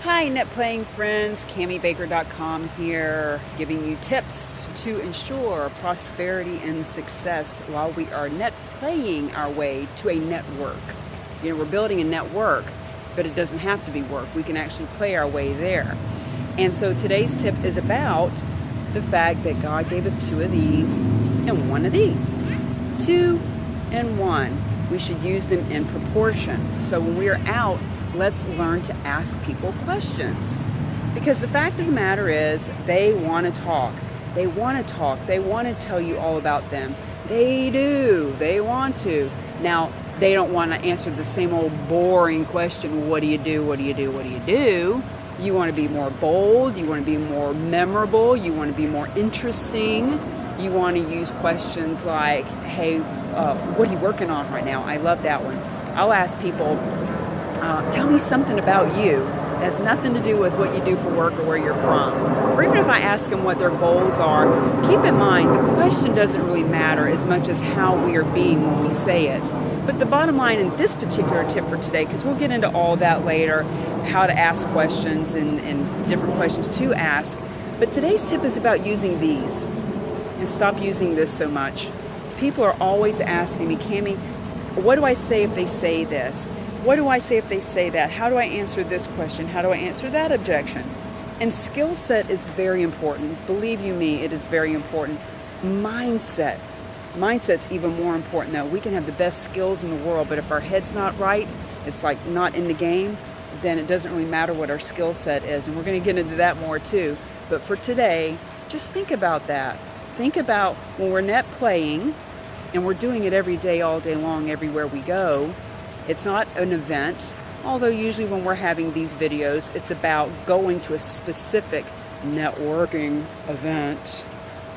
Hi, NetPLAYING friends, CamiBaker.com here, giving you tips to ensure prosperity and success while we are net playing our way to a network. You know, we're building a network, but it doesn't have to be work. We can actually play our way there. And so today's tip is about the fact that God gave us two of these and one of these. 2 and 1. We should use them in proportion. So when we are out, let's learn to ask people questions. Because the fact of the matter is, they want to talk. They want to talk. They want to tell you all about them. They do. They want to. Now, they don't want to answer the same old boring question, what do you do, what do you do, what do you do? You want to be more bold. You want to be more memorable. You want to be more interesting. You want to use questions like, hey, what are you working on right now? I love that one. I'll ask people, tell me something about you that has nothing to do with what you do for work or where you're from. Or even if I ask them what their goals are, keep in mind the question doesn't really matter as much as how we are being when we say it. But the bottom line in this particular tip for today, because we'll get into all that later, how to ask questions and different questions to ask. But today's tip is about using these. And stop using this so much. People are always asking me, Cami, what do I say if they say this? What do I say if they say that? How do I answer this question? How do I answer that objection? And skill set is very important. Believe you me, it is very important. Mindset. Mindset's even more important though. We can have the best skills in the world, but if our head's not right, it's like not in the game, then it doesn't really matter what our skill set is. And we're going to get into that more too. But for today, just think about that. Think about when we're net playing, and we're doing it every day, all day long, everywhere we go. It's not an event, although usually when we're having these videos, it's about going to a specific networking event.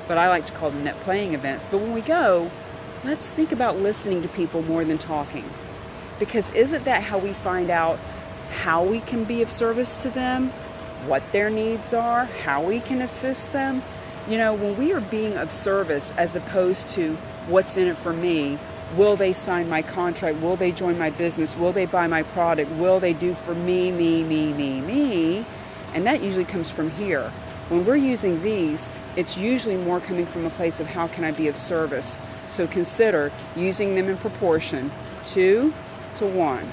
But I like to call them net playing events. But when we go, let's think about listening to people more than talking. Because isn't that how we find out how we can be of service to them, what their needs are, how we can assist them? You know, when we are being of service as opposed to what's in it for me, will they sign my contract? Will they join my business? Will they buy my product? Will they do for me? And that usually comes from here. When we're using these, it's usually more coming from a place of how can I be of service. So consider using them in proportion, 2 to 1.